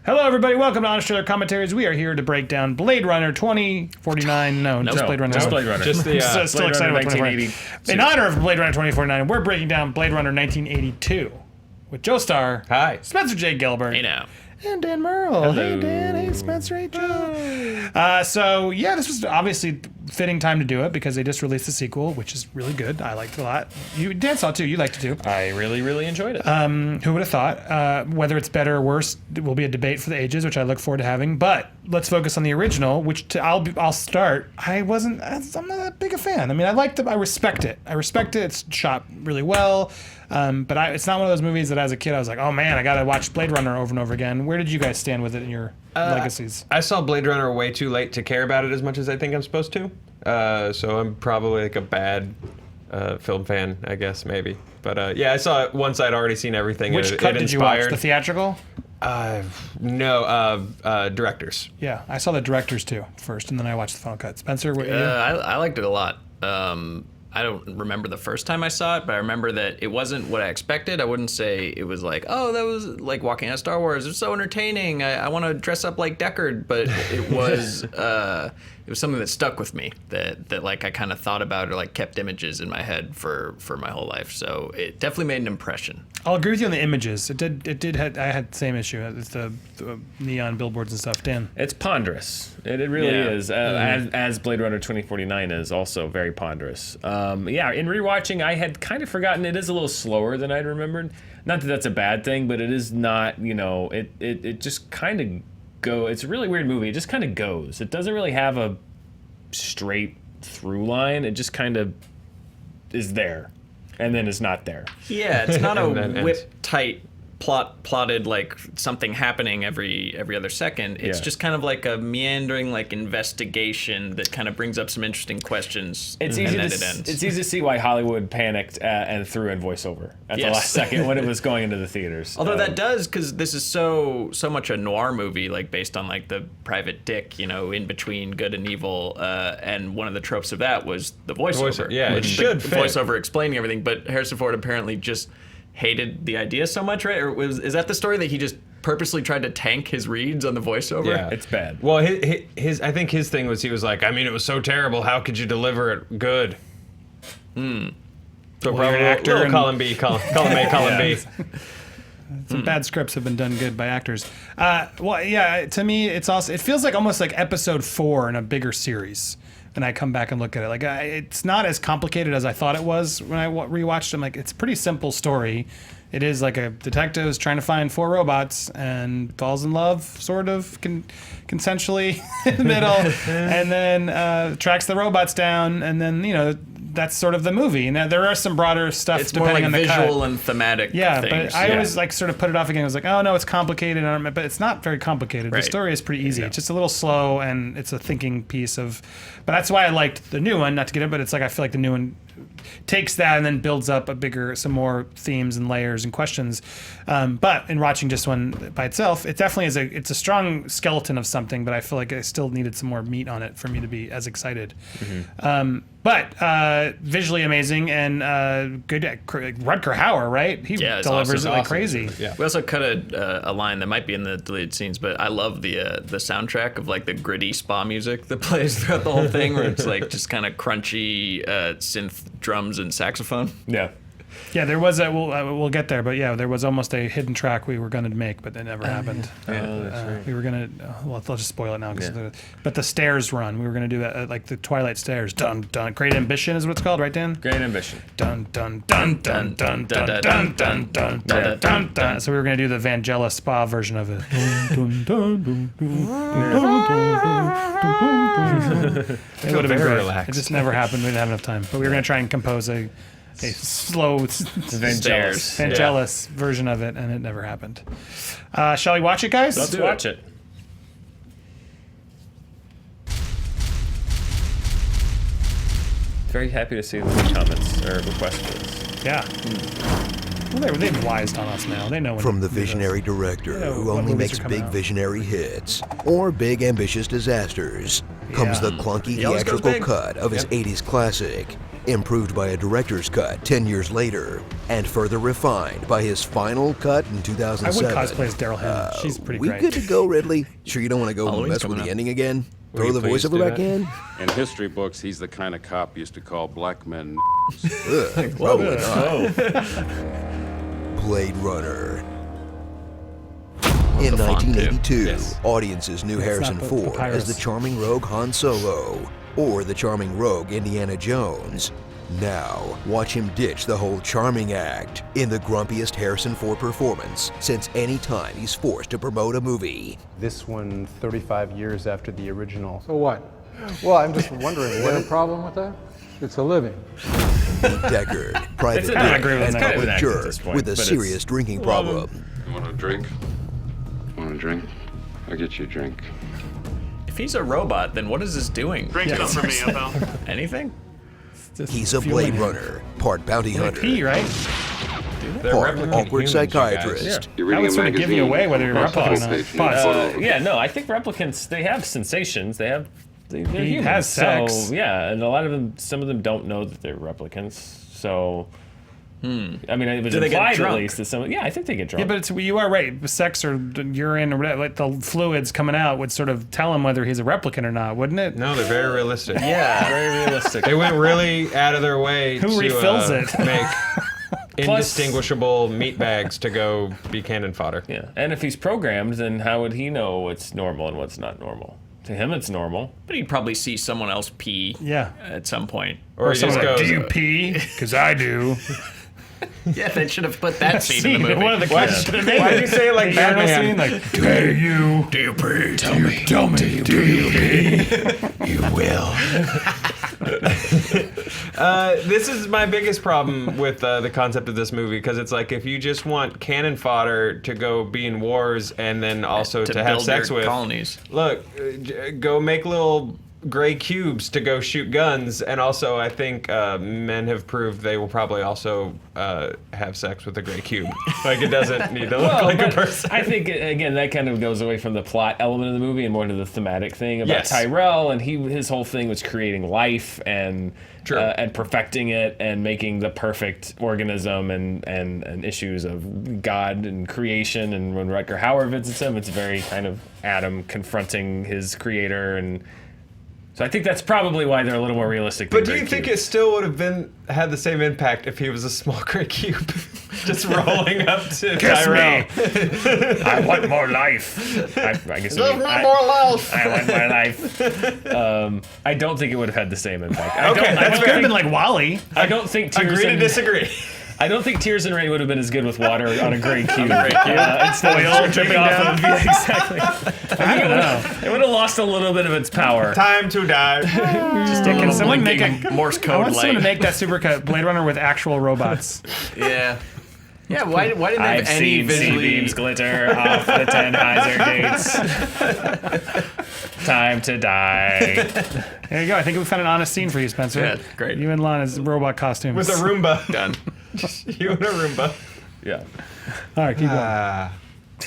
Hello, everybody. Welcome to Honest Trailer Commentaries. We are here to break down Blade Runner 2049. No, just Blade Runner. Just Blade Runner. Just the still Blade excited Runner about 2049. In honor of Blade Runner 2049, we're breaking down Blade Runner 1982 with Joe Starr. Hi. Spencer J. Gilbert. Hey now. And Dan Merle. Hello. Hey, Dan. Hey, Spencer. Hey, Joe. This was obviously fitting time to do it because they just released the sequel, which is really good. I liked it a lot. Dan saw it too. You liked it too. I really, really enjoyed it. Who would have thought? Whether it's better or worse will be a debate for the ages, which I look forward to having. But let's focus on the original, which I'll start. I'm not that big a fan. I mean, I liked it. I respect it. It's shot really well. But it's not one of those movies that as a kid I was like, oh man, I gotta watch Blade Runner over and over again. Where did you guys stand with it in your legacies? I saw Blade Runner way too late to care about it as much as I think I'm supposed to. So I'm probably like a bad film fan, I guess, maybe. But I saw it once I'd already seen everything. Which cut did you watch? The theatrical? No, directors. Yeah, I saw the directors too first, and then I watched the final cut. Spencer, what you? I liked it a lot. I don't remember the first time I saw it, but I remember that it wasn't what I expected. I wouldn't say it was like, oh, that was like walking out of Star Wars. It's so entertaining. I want to dress up like Deckard, but it was something that stuck with me that like I kind of thought about or like kept images in my head for my whole life. So it definitely made an impression. I'll agree with you on the images. It did. I had the same issue. It's the neon billboards and stuff. Dan, it's ponderous. It really is. As Blade Runner 2049 is also very ponderous. In rewatching, I had kind of forgotten it is a little slower than I'd remembered. Not that that's a bad thing, but it is not. It just kind of go. It's a really weird movie. It just kind of goes. It doesn't really have a straight through line. It just kind of is there. And then it's not there. Yeah, it's not a whip tight plotted like something happening every other second. It's just kind of like a meandering like investigation that kind of brings up some interesting questions. It's easy to see why Hollywood panicked and threw in voiceover at the last second when it was going into the theaters. Although that does, because this is so much a noir movie, like based on like the private dick, in between good and evil, and one of the tropes of that was the voiceover. It should fit. Voiceover explaining everything, but Harrison Ford apparently just hated the idea so much, right? Or is that the story that he just purposely tried to tank his reads on the voiceover? Yeah, it's bad. Well, I think his thing was he was like, I mean, it was so terrible. How could you deliver it good? So probably an actor column B, column A, column B. Some bad scripts have been done good by actors. To me, it feels like almost like episode 4 in a bigger series. And I come back and look at it. Like, it's not as complicated as I thought it was when I rewatched it. I'm like, it's a pretty simple story. It is like a detective is trying to find 4 robots and falls in love, sort of, consensually in the middle, and then tracks the robots down, and then, that's sort of the movie. Now there are some broader stuff it's depending on the visual and thematic things. But I always like sort of put it off again. I was like, oh no, it's complicated, but it's not very complicated. Right. The story is pretty easy. It's just a little slow, and it's a thinking piece of. But that's why I liked the new one. Not to get it, but it's like I feel like the new one takes that and then builds up some more themes and layers and questions. But in watching just one by itself, it definitely is it's a strong skeleton of something. But I feel like I still needed some more meat on it for me to be as excited. Mm-hmm. But visually amazing and good. Rutger Hauer, right? He delivers it like crazy. Yeah. We also cut a line that might be in the deleted scenes, but I love the soundtrack of like the gritty spa music that plays throughout the whole thing, where it's like just kind of crunchy synth drums and saxophone. Yeah. Yeah, there was we'll get there, but yeah, there was almost a hidden track we were going to make, but it never happened. That's right. We were going to, I'll just spoil it now. But the stairs run, we were going to do that, like the Twilight Stairs. Dun, dun. Great Ambition is what it's called, right, Dan? Great Ambition. Dun, dun, dun, dun, dun, dun, dun, dun, dun, dun, dun, dun. So we were going to do the Vangelis spa version of it. It would have been great. Relaxed. It just never happened. We didn't have enough time. But we were going to try and compose a slow Vangelis version of it, and it never happened. Shall we watch it, guys? Let's watch it. Very happy to see the comments or requests for this. Yeah. Well, they've wised on us now. They know when From to the do this. visionary director They know who what only movies makes are coming big out. visionary hits or big ambitious disasters comes Yeah. the clunky He always goes theatrical big. cut of his 80s classic, improved by a director's cut 10 years later, and further refined by his final cut in I 2007. would cosplay as Daryl Hannah. She's pretty We great. good to go, Ridley? Sure you don't want to go Halloween's mess with coming the up. ending again? Will Throw you the please voiceover do back that? in? In history books, he's the kind of cop used to call black men. Ugh, probably not. Oh, Blade Runner. In the font, too. 1982, Yes. audiences knew Harrison not the Ford as papyrus. the charming rogue Han Solo or the charming rogue Indiana Jones. Now, watch him ditch the whole charming act in the grumpiest Harrison Ford performance since any time he's forced to promote a movie. This one 35 years after the original. So what? Well, I'm just wondering, is there a problem with that? It's a living. Pete Deckard, private It's kind of agree with and that. It's kind of public an act at jerk this point, with a but it's- serious drinking problem. You want a drink? Want a drink? I'll get you a drink. If he's a robot, then what is this doing? Drink up for me, pal. Anything? Just He's a fueling Blade him. Runner, part bounty They hunter, pee, right? They're part replicant awkward humans, you guys. psychiatrist. You're That reading would a sort of give you magazine, away whether you're a across the replicant or whole not. page, and Pause. you photo. yeah, no, I think replicants, they have sensations. They're He humans. has sex. So, yeah, and a lot of them, some of them don't know that they're replicants. So, I mean, it was Do they get implied at drunk? least that some, yeah, I think they get drunk. Yeah, but you are right. Sex or urine or whatever, like the fluids coming out would sort of tell him whether he's a replicant or not, wouldn't it? No, they're very realistic. Yeah. very realistic. They went really out of their way Who to refills it? make indistinguishable meat bags to go be cannon fodder. Yeah, and if he's programmed, then how would he know what's normal and what's not normal? To him, it's normal. But he'd probably see someone else pee Yeah. at some point. Or he just Someone like, goes, do you pee? Because I do. Yeah, they should have put that scene in the movie. One of the questions. why did you say it like The urinal Batman? scene, like, hey, you. Do you pee? Tell me. Tell me. Do you pee? You will. This is my biggest problem with the concept of this movie, because it's like if you just want cannon fodder to go be in wars and then also to have build sex your with, colonies. look, go make little gray cubes to go shoot guns, and also I think men have proved they will probably also have sex with a gray cube. Like it doesn't need to look like a but person. I think again that kind of goes away from the plot element of the movie and more to the thematic thing about Yes. Tyrell, and his whole thing was creating life and True. and perfecting it and making the perfect organism and issues of God and creation. And when Rutger Hauer visits him, it's very kind of Adam confronting his creator, and so I think that's probably why they're a little more realistic. But than do you Gray think Cube. it still would have had the same impact if he was a small gray cube, just rolling up to Kiss Tyrell? me. I want more life. I guess Give me more life. I want more life. I don't think it would have had the same impact. I Okay, don't, I that's don't Could have think, been like Wally. I don't think Tears Agree to and disagree. I don't think Tears and Rain would have been as good with water on a gray cube. Instead of oil dripping off of yeah, exactly. I don't know. It would have lost a little bit of its power. Time to die. Can someone make a Morse I code want someone light. to make that supercut Blade Runner with actual robots. Yeah. Yeah, why didn't they I've have any seen sea visually... beams glitter off the Tannhäuser gates. Time to die. There you go. I think we found an honest scene for you, Spencer. Yeah, great. You and Lana's robot costumes. With a Roomba. Done. You and a Roomba. Yeah. All right, keep going.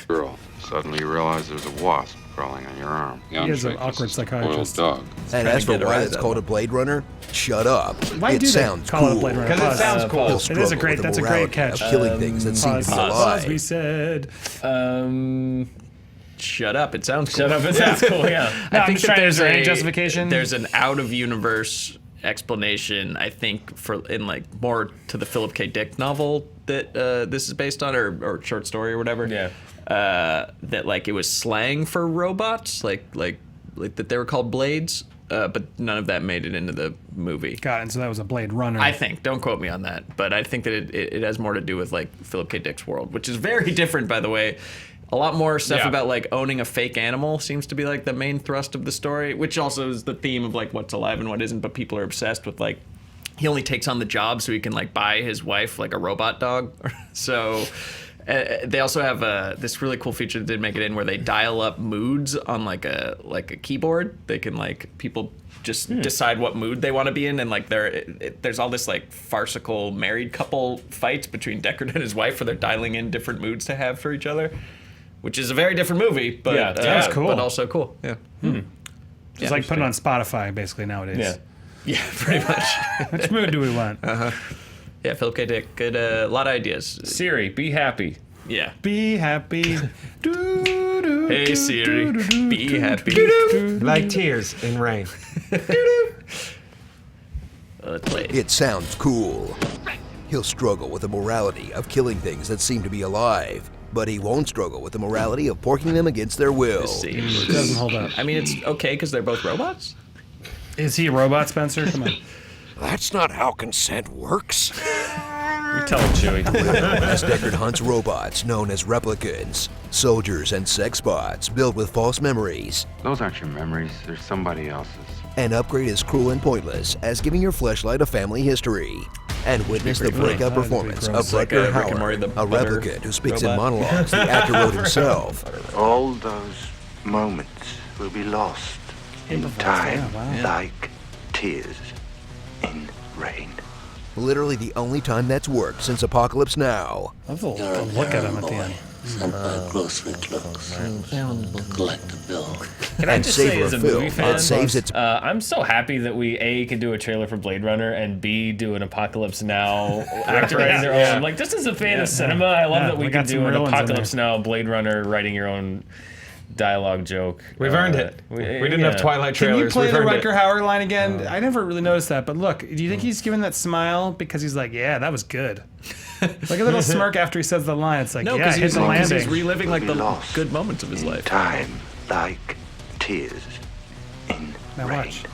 Girl, suddenly you realize there's a wasp crawling on your arm. He is an awkward psychiatrist. Dog. And as for get a why rise it's out of called a Blade Runner, shut up. Why it do they sounds call it a cool. Blade Runner? Because it Pause. sounds cool. He'll It is a struggle great. with the That's a great morality catch. Of killing things that seem to Pause. be Pause. We alive. said. Shut up. It sounds cool. Shut up. It sounds cool. Yeah. No, I I'm think just that trying. Is there any a- justification? There's an out-of-universe explanation, I think, for in like more to the Philip K. Dick novel that this is based on, or short story or whatever. Yeah. That like it was slang for robots, like that they were called blades, but none of that made it into the movie. Got it. And so that was a Blade Runner. I think. Don't quote me on that, but I think that it has more to do with like Philip K. Dick's world, which is very different, by the way. A lot more stuff Yeah. about like owning a fake animal seems to be like the main thrust of the story, which also is the theme of like what's alive and what isn't. But people are obsessed with like he only takes on the job so he can like buy his wife like a robot dog. So They also have this really cool feature that did make it in where they dial up moods on like a keyboard. They can people just decide what mood they want to be in, and there's all this farcical married couple fights between Deckard and his wife where they're dialing in different moods to have for each other, which is a very different movie, but that's cool. But also cool. Yeah. It's like putting on Spotify basically nowadays. Yeah. Yeah, pretty much. Which mood do we want? Yeah, Philip K. Dick, good. A lot of ideas. Siri, be happy. Yeah. Be happy. Hey Siri, be happy. Like tears in rain. Let's play. It sounds cool. He'll struggle with the morality of killing things that seem to be alive, but he won't struggle with the morality of porking them against their will. It doesn't hold up. I mean, it's okay because they're both robots. Is he a robot, Spencer? Come on. That's not how consent works. You tell him, Chewie. As Deckard hunts robots known as replicants, soldiers and sex bots built with false memories. Those aren't your memories. They're somebody else's. An upgrade as cruel and pointless as giving your fleshlight a family history. And witness the breakout performance of Rutger Hauer, a replicant who speaks in monologues the actor wrote himself. All those moments will be lost in time, like tears in rain. Literally the only time that's worked since Apocalypse Now. I love the look at him at the end. Sent by grocery clerks. Collect the bill. Can I just say, as a movie fan, it saves its I'm so happy that we A, can do a trailer for Blade Runner, and B, do an Apocalypse Now actor writing their own. Like, just as a fan of cinema, I love that we can do an Apocalypse Now Blade Runner writing your own dialogue joke. We've earned it. We didn't have Twilight trailers. Can you play We've the earned Rutger Hauer line again? I never really noticed that, but look, do you think he's giving that smile because he's like, yeah, that was good? Like a little smirk after he says the line. It's like, No, yeah, because hit the landing. he's reliving the lost good moments of his life. Time, like tears in Now rain. watch.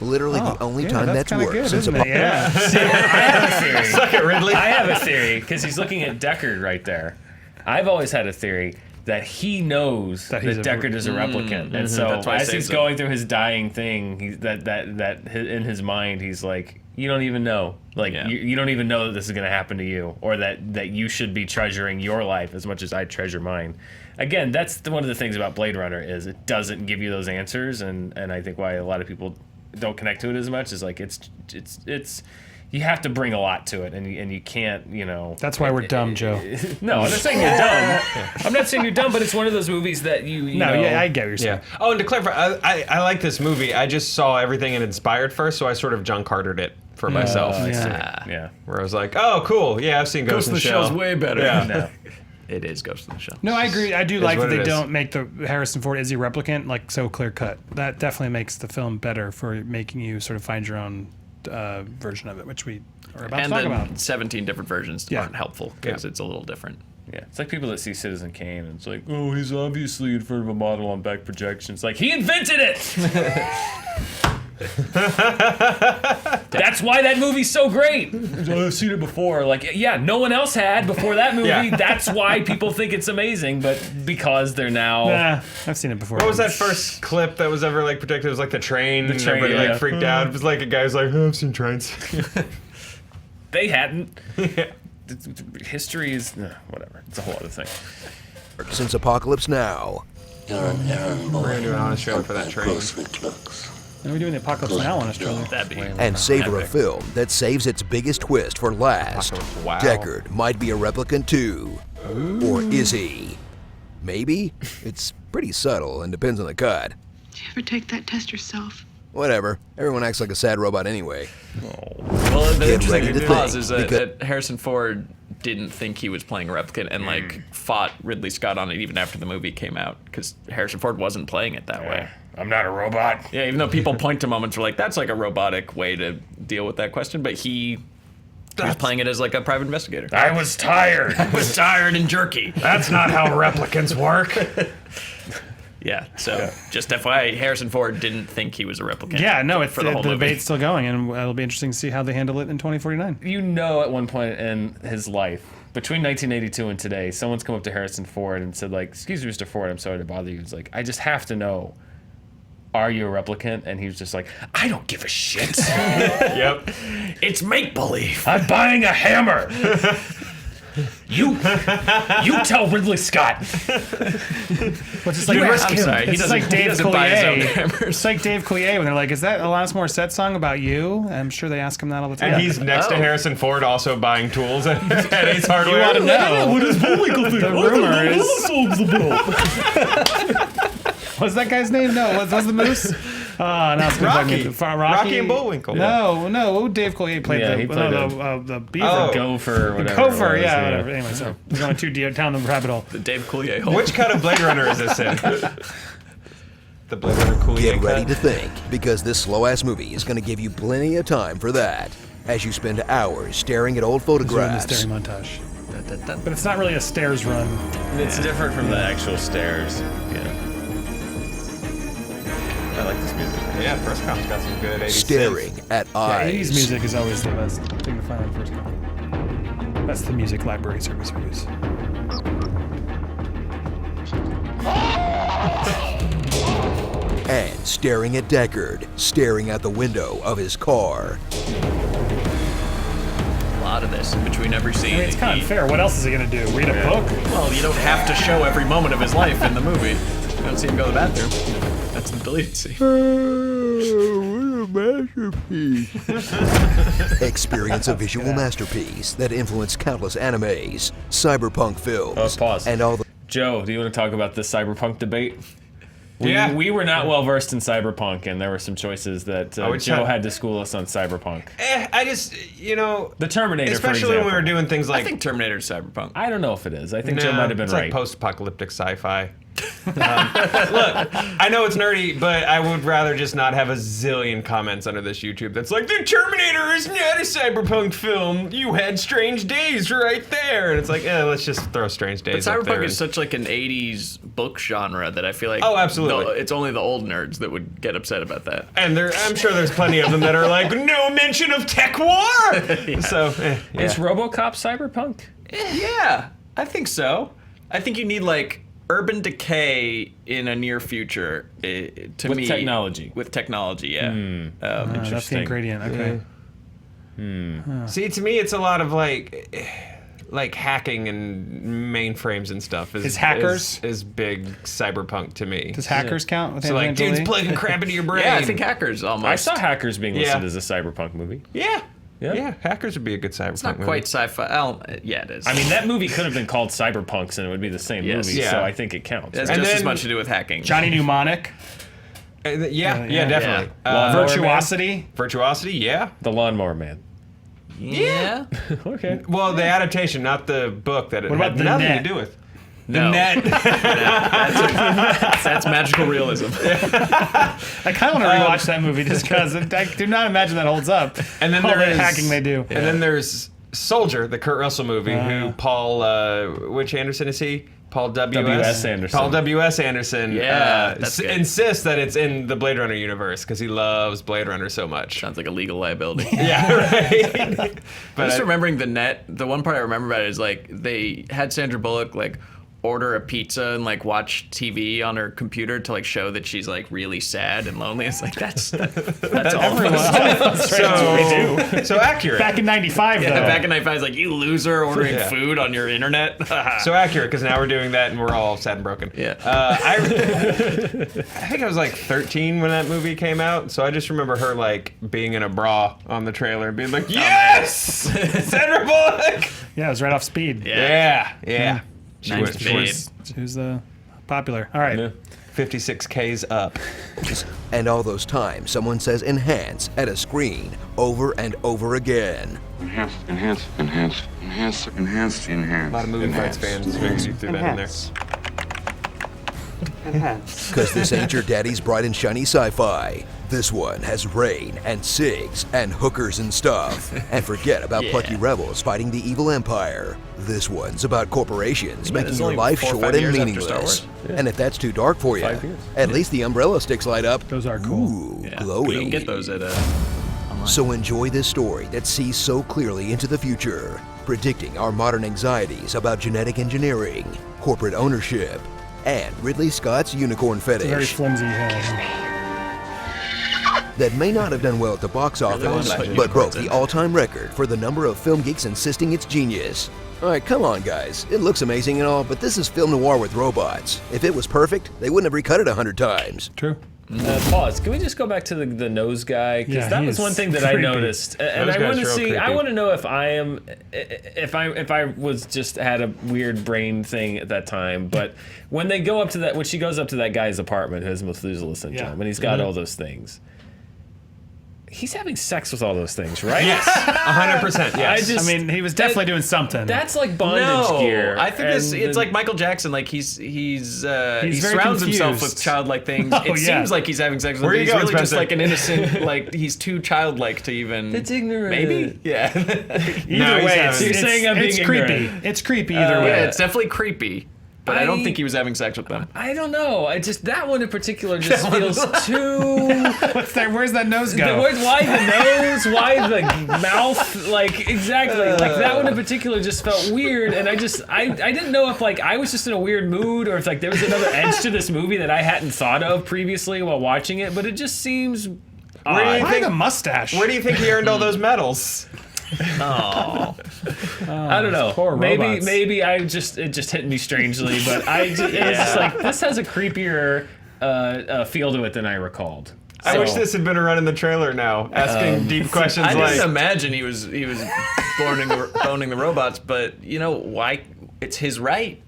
literally the only time that's that's kinda worked good, since isn't it? Apocalypse. Yeah. I have a theory. Suck it, Ridley. I have a theory, because he's looking at Deckard right there. I've always had a theory that he knows that Deckard is a replicant, and so That's why as he's going through his dying thing, that in his mind, he's like, you don't even know, like you don't even know that this is going to happen to you, or that you should be treasuring your life as much as I treasure mine. Again, that's one of the things about Blade Runner is it doesn't give you those answers, and I think why a lot of people don't connect to it as much is like it's you have to bring a lot to it, and you can't, you know. That's why we're dumb, Joe. No, I'm not saying you're dumb. I'm not saying you're dumb, but it's one of those movies that you know. Yeah, I get what you're saying. Yeah. Oh, and to clarify, I like this movie. I just saw everything it inspired first, so I sort of John Cartered it for myself. Yeah. Where I was like, oh, cool. Yeah, I've seen Ghost in the Shell. Shell's way better. Yeah. No. It is Ghost in the Shell. No, I agree. I do like that what they it is. don't make the Harrison Ford Izzy replicant like so clear cut. That definitely makes the film better for making you sort of find your own version of it, which we are about to talk about. 17 different versions aren't helpful because it's a little different. Yeah, it's like people that see Citizen Kane and it's like, oh, he's obviously in front of a model on back projections. Like, he invented it! That's why that movie's so great. I've seen it before. Like, yeah, no one else had before that movie. Yeah. That's why people think it's amazing, but because they're now... Nah, I've seen it before. What was that first clip that was ever like projected? It was like the train. The and train, everybody yeah. like freaked out. It was like a guy who's like, oh, I've seen trains. They hadn't. History is... whatever. It's a whole other thing. Since Apocalypse Now. You're an errand boy. We're gonna do an honest trailer for that train. Grocery clerks. And we're doing the Apocalypse Now on Australia. That'd be And savor a film that saves its biggest twist for last. Wow. Deckard might be a replicant too. Or is he? Maybe? It's pretty subtle and depends on the cut. Did you ever take that test yourself? Whatever. Everyone acts like a sad robot anyway. Well, the Get ready interesting to pause think, is that, because- that Harrison Ford didn't think he was playing a replicant and like fought Ridley Scott on it even after the movie came out because Harrison Ford wasn't playing it that way. I'm not a robot. Yeah, even though people point to moments where like that's like a robotic way to deal with that question, but he was playing it as like a private investigator. I was tired. I was tired and jerky. That's not how replicants work. Yeah, so just FYI, Harrison Ford didn't think he was a replicant. Yeah, no, it's for the whole movie. debate's still going, and it'll be interesting to see how they handle it in 2049. You know, at one point in his life, between 1982 and today, someone's come up to Harrison Ford and said, like, excuse me, Mr. Ford, I'm sorry to bother you. It's like, I just have to know, are you a replicant? And he was just like, I don't give a shit. Yep. It's make-believe. I'm buying a hammer. You tell Ridley Scott. Well, just like, I'm sorry, it's like Dave doesn't buy his own Coulier. cameras. It's like Dave Coulier when they're like, "Is that Alanis Morissette song about you?" I'm sure they ask him that all the time. And he's next to Harrison Ford, also buying tools at Ace Hardware. You want to know? What does Bullwinkle think? The rumor is. What's that guy's name? No, what's the moose? Oh, no, it's Rocky. Rocky and Bullwinkle. No, Dave Coulier played Yeah, he played the beaver. Gopher or whatever. Gopher, it was, yeah, whatever. Anyway, so we're going too deep down the rabbit hole. The Dave Coulier hole. Which cut of Blade Runner is this in? The Blade Runner Coulier Get ready cut? to think, because this slow-ass movie is going to give you plenty of time for that, as you spend hours staring at old Doing the photographs. staring montage. But it's not really a stairs run. It's different from the actual stairs. Yeah. I like this music. Yeah, First Com's got some good 80s Staring at Yeah, eyes. 80s music is always the best thing to find on First Call. That's the music library service we use. And staring at Deckard, staring out the window of his car. A lot of this in between every scene. I mean, it's kind of unfair. What else is he going to do? Read a book? Well, you don't have to show every moment of his life in the movie. You don't see him go to the bathroom. That's the deleted scene. Experience a visual masterpiece that influenced countless animes, cyberpunk films, Pause. and all the... Joe, do you want to talk about the Cyberpunk debate? Yeah. We were not well versed in Cyberpunk, and there were some choices that Joe had to school us on Cyberpunk. I just, The Terminator, especially for example. when we were doing things like... I think Terminator's Cyberpunk. I don't know if it is. I think Joe might have been it's right. like post-apocalyptic sci-fi. Look, I know it's nerdy, but I would rather just not have a zillion comments under this YouTube that's like, the Terminator is not a cyberpunk film. You had Strange Days right there. And it's like, let's just throw Strange Days But up there. Cyberpunk is such like an 80s book genre that I feel like Oh, absolutely. it's only the old nerds that would get upset about that. And I'm sure there's plenty of them that are like, no mention of tech war. So, Is RoboCop Cyberpunk? Yeah, I think so. I think you need like urban decay in a near future to With me. technology. With technology, yeah. That's the Interesting. ingredient. Okay. See, to me, it's a lot of like hacking and mainframes and stuff. Is hackers? is big cyberpunk to me. Does hackers count? With So like, Angelina dude's Jolie? plugging crap into your brain. Yeah, I think Hackers almost. I saw Hackers being listed Yeah. as a Cyberpunk movie. Yeah. Yeah. Yeah, hackers would be a good cyberpunk It's not movie. quite sci-fi. Yeah, it is. I mean, that movie could have been called Cyberpunks, and it would be the same Yes. movie. Yeah. So I think it counts. it has right? And just as then- much to do with hacking. Johnny Mnemonic. Yeah, definitely. Lawnmower Virtuosity. Virtuosity, yeah. The Lawnmower Man. Yeah. Okay. Well, the adaptation, not the book that it What about had The nothing Net? to do with. No. Net. That's magical realism. I kind of want to rewatch that movie just because I do not imagine that holds up. And then all there the is hacking they do. And then there's Soldier, the Kurt Russell movie, who Paul, which Anderson is he? Paul W.S. Anderson. Paul W.S. Anderson Yeah, that's good. insists that it's in the Blade Runner universe because he loves Blade Runner so much. Sounds like a legal liability. Yeah, right. I'm But just remembering the net. The one part I remember about it is like they had Sandra Bullock like order a pizza and like watch TV on her computer to like show that she's like really sad and lonely. It's like that's all. Everyone. That's what we do. so accurate. Back in '95, Yeah, though. back in '95, it's like you loser ordering Yeah. food on your internet. So accurate because now we're doing that and we're all sad and broken. Yeah. I think I was like 13 when that movie came out, so I just remember her like being in a bra on the trailer and being like, "Yes, Sandra Bullock." Yeah, it was right off Speed. Yeah. She Nice was She was popular. All right. Yeah. 56Ks up. And all those times someone says enhance at a screen over and over again. Enhance, enhance, enhance, enhance, enhance, enhance. A lot of movie fights fans figured you threw that in there. Because this ain't your daddy's bright and shiny sci-fi. This one has rain and SIGs and hookers and stuff. And forget about plucky rebels fighting the evil empire. This one's about corporations making that's your only life 4 or 5 short and years after Star meaningless. Wars. And if that's too dark for you, 5 years. at least the umbrella sticks light up. Those are cool. Ooh, Yeah. glowy. You can get those at So enjoy this story that sees so clearly into the future, predicting our modern anxieties about genetic engineering, corporate ownership, and Ridley Scott's unicorn Very fetish flimsy. that may not have done well at the box office, wanted to put but broke unicorns in. the all-time record for the number of film geeks insisting it's genius. Alright, come on, guys. It looks amazing and all, but this is film noir with robots. If it was perfect, they wouldn't have recut it 100 times. True. Pause. Can we just go back to the nose guy? Because Yeah, that he was is one thing that I creepy. noticed, and Nose I guy's want to real see. creepy. I want to know if I was just had a weird brain thing at that time. But when they go up to that, when she goes up to that guy's apartment, who has Methuselah syndrome, and he's got all those things. He's having sex with all those things, right? Yes, 100%. Yes. I mean, he was definitely doing something. That's like bondage gear. I think it's And like Michael Jackson. Like he very surrounds himself confused. with childlike things. Oh, It yeah. seems like he's having sex with Where them. you He's going, really just Spencer? like an innocent. Like he's too childlike to even. It's ignorant. Maybe. Yeah. Either way, having- it's saying I'm it's being creepy. ignorant. It's creepy either way. Yeah, it's definitely creepy. But I don't I- think he was having sex with them. I don't know. I just that one in particular just feels too. What's that? Where's that nose go? Why the nose? Why the mouth? Like exactly. Like that one in particular just felt weird, and I didn't know if like I was just in a weird mood or if like there was another edge to this movie that I hadn't thought of previously while watching it. But it just seems Where do odd. you Why think? the mustache? Where do you think he earned all those medals? I don't know. poor robots. Maybe it just hit me strangely, but it's just like this has a creepier feel to it than I recalled. I wish So- this had been a run in the trailer now, asking deep questions I like. didn't imagine he was boning the robots, but you know why? It's his right.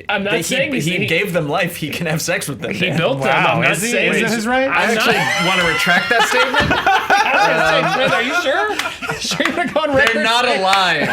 I'm not saying he gave them life. He can have sex with them. He built them. Wow, I'm not is saying it his right? I'm actually not. want to retract that statement. Are you sure? Sure you're gonna go on record? They're not saying- alive.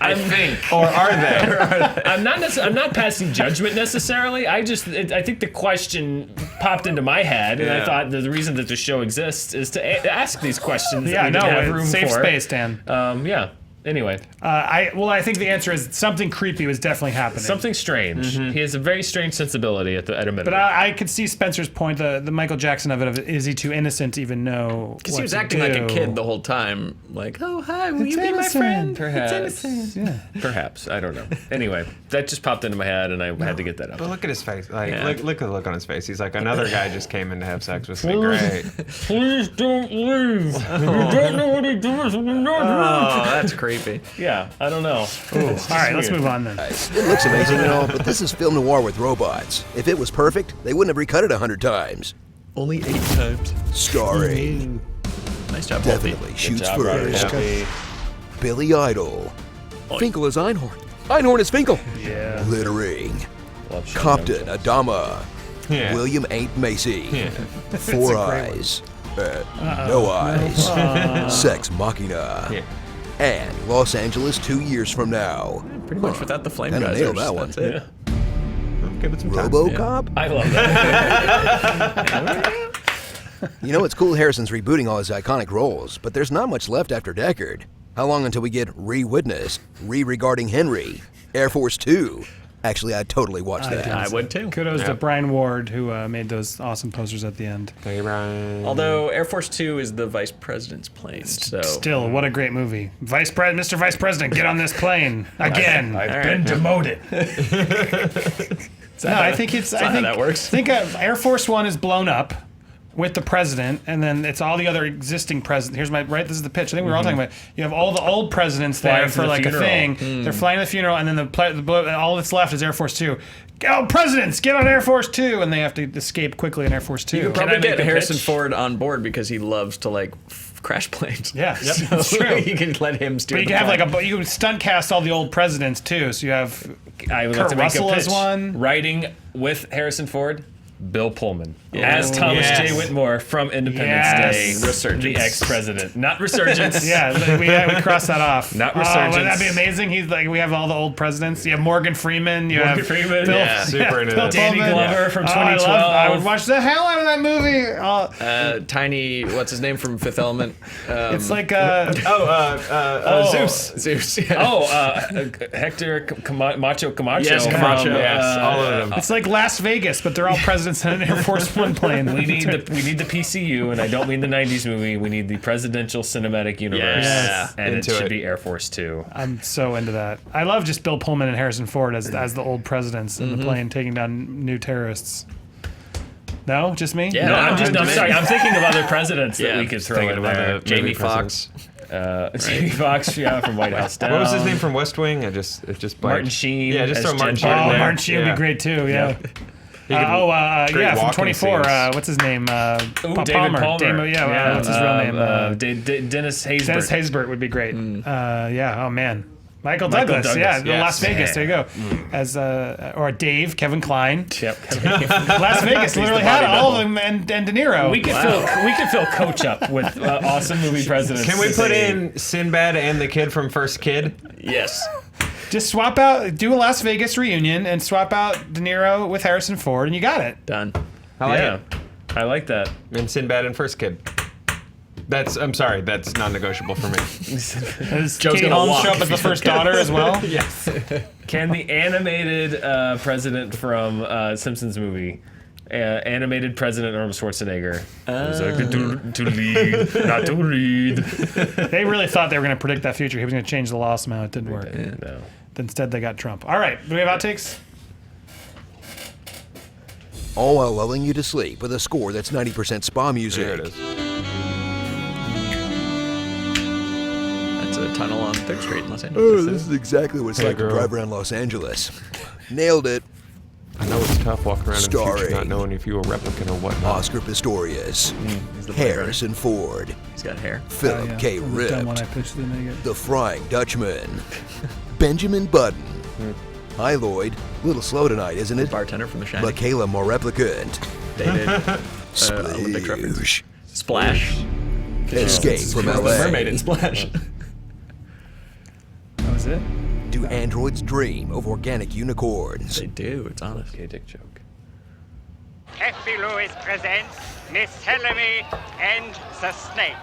I think. Or are they? I'm not passing judgment necessarily. I think the question popped into my head, and I Yeah. thought the reason that the show exists is to ask these questions. Yeah, that we no, didn't have room safe for. space, Dan. Yeah. Anyway, I think the answer is something creepy was definitely happening. something strange. He has a very strange sensibility at a minimum. But I could see Spencer's point, the Michael Jackson of it, is he too innocent to even know? Because he was acting like a kid the whole time. Like, oh, hi, will you be my friend? Perhaps. Yeah. Perhaps. I don't know. Anyway, that just popped into my head, and I had to get that up. But look at his face. Like, Yeah. look at the look on his face. He's like, another guy just came in to have sex with me. Great. Please don't leave. You don't know what he does when you're not Oh, that's creepy. Yeah, I don't know. All right, let's move on then. It looks amazing and all, but this is film noir with robots. If it was perfect, they wouldn't have recut it 100 times. Only 8 times. Starring, Nice job, Wolfie. definitely shoots job, Robert first, Wolfie. Billy Idol. Finkel is Einhorn. Einhorn is Finkel. Yeah. Littering. Love Sean Compton, Mendes. Adama. Yeah. William Ain't Macy. Yeah. Four Eyes. No Eyes. Sex Machina. Yeah. And Los Angeles 2 years from now. Pretty much without the flame Kinda geysers. nailed that one. That's it. Give it some time. RoboCop? I love that. You know, it's cool Harrison's rebooting all his iconic roles, but there's not much left after Deckard. How long until we get Re-Witness, Re-Regarding Henry, Air Force 2? Actually, I'd totally watch that. I would too. Kudos to Brian Ward, who made those awesome posters at the end. Thank you, Brian. Although Air Force 2 is the vice president's plane, so Still, what a great movie. Mr. Vice President, get on this plane again. I've been demoted. No, I think it's. I how think that works. Think of Air Force One is blown up with the president, and then it's all the other existing presidents. Here's my right. This is the pitch. I think we were all talking about. You have all the old presidents there Flying to for the like funeral. a thing. They're flying to the funeral, and then all that's left is Air Force Two. Oh, presidents, get on Air Force Two, and they have to escape quickly in Air Force Two. you could probably I make get the Harrison pitch? Ford on board because he loves to like crash planes. Yeah, yep, So that's true. you can let him steer. But you the can have plane. you can stunt cast all the old presidents too. So you have I would Kurt like to make Russell a as pitch. one. Writing with Harrison Ford, Bill Pullman as Thomas yes. J. Whitmore from Independence Yes. Day. Resurgence. The ex-president, not resurgence. Yeah, we crossed that off. Not Oh, resurgence. wouldn't that be amazing? He's like, we have all the old presidents. You have Morgan Freeman. You Morgan have Freeman. Bill, Yeah. Super into Bill that. Danny Pullman. Glover from Oh, 2012. I would watch the hell out of that movie. Oh, Tiny, what's his name from Fifth Element? it's like Zeus. Zeus. Yeah. Hector Macho Camacho. Yes, Camacho. From, Yes, all of them. it's like Las Vegas, but they're all presidents in an Air Force One plane. We need the PCU, and I don't mean the '90s movie. We need the presidential cinematic universe, Yeah. and Into it should it. be Air Force Two. I'm so into that. I love just Bill Pullman and Harrison Ford as the old presidents in the plane taking down new terrorists. No, just me. Yeah. No, I'm I'm sorry. I'm thinking of other presidents that Yeah, we could throw thinking in of there. other Jamie movie Foxx. presidents. Jamie Foxx from White House Down. What was his name from West Wing? It just blanked. Martin Sheen. Yeah, just as throw Martin Jen Sheen in there. Martin Sheen would be great too. Yeah. Great from walking 24. scenes. What's his name? David Palmer. Palmer. What's his real name? Dennis Haysbert. Dennis Haysbert would be great. Oh man. Michael Douglas. Yeah, Las Vegas. There you go. As or Dave, Kevin Kline. Yep. Las Vegas literally had all of them, and De Niro. We could fill Coach up with awesome movie presidents. Can we put in Sinbad and the kid from First Kid? Yes. Just swap out, do a Las Vegas reunion, and swap out De Niro with Harrison Ford, and you got it. Done. I like it. I like that. And Sinbad and First Kid. I'm sorry, that's non-negotiable for me. Does Katie Holmes show up as the first daughter as well? Yes. Can the animated president from Simpsons movie, animated President Arnold Schwarzenegger, was like, to lead, not to read. They really thought they were going to predict that future. He was going to change the law somehow. It didn't work. No. Instead, they got Trump. All right, do we have outtakes? All while lulling you to sleep with a score that's 90% spa music. There it is. That's a tunnel on 3rd Street in Los Oh, Angeles. this is exactly what it's Hey, like girl. to drive around Los Angeles. Nailed it. I know it's tough walking around in the future Starring not knowing if you a replicant or whatnot. Oscar Pistorius, He's the Blade Runner. Harrison Ford, He's got hair. Philip K. That was dumb when I Ripped, pitched the negative. The Frying Dutchman, Benjamin Button. Hi, Lloyd. A little slow tonight, isn't it? Bartender from The Shining. Michaela, more replicant. Dated Olympic reference. Sploosh. Splash. Escape from The LA. mermaid in Splash. That was it? Do androids dream of organic unicorns? They do. It's honest. Okay, dick joke. F.B. Lewis presents Miss Helene and the Snake.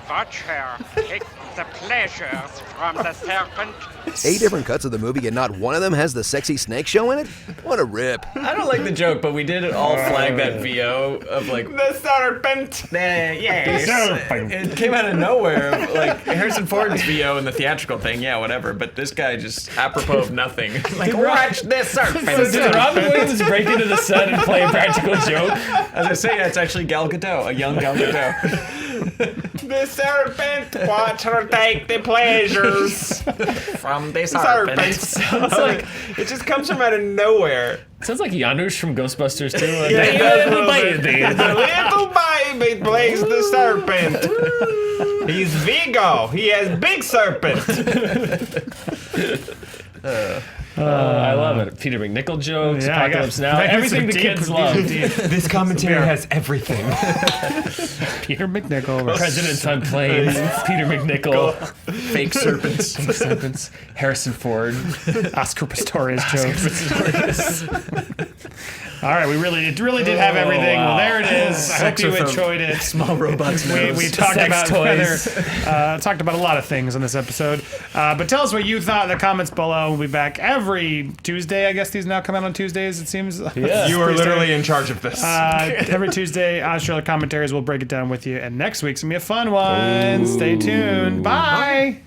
Watch her take the pleasures from the serpent. 8 different cuts of the movie and not one of them has the sexy snake show in it? What a rip. I don't like the joke, but we did all flag that VO of like The serpent! yes. It came out of nowhere. Like Harrison Ford's VO and the theatrical thing, yeah, whatever. But this guy just apropos of nothing. Like, watch this serpent. So did Robin Williams break into the sun and play a practical joke? As I say, it's actually Gal Gadot, a young Gal Gadot. The serpent! Watch her take the pleasures! From the serpent. Sounds like It just comes from out of nowhere. sounds like Janusz from Ghostbusters too. Yeah, it does a little bit. The little baby plays the serpent. He's Vigo. He has big serpent. I love it. Peter McNichol jokes, Yeah, I got- Apocalypse Now, I got everything some the deep- kids love. This commentary has everything. Peter McNichol. Presidents on Planes, Peter McNichol, Fake serpents. Serpents, Harrison Ford, Oscar Pistorius jokes. All right, it really did have everything. Well, there it is. I hope you enjoyed it. Small robots. We talked Sex about toys. talked about a lot of things on this episode. But tell us what you thought in the comments below. We'll be back every Tuesday. I guess these now come out on Tuesdays, it seems. Yeah. You are literally in charge of this. Every Tuesday, Australian Commentaries will break it down with you. And next week's going to be a fun one. Stay tuned. Bye.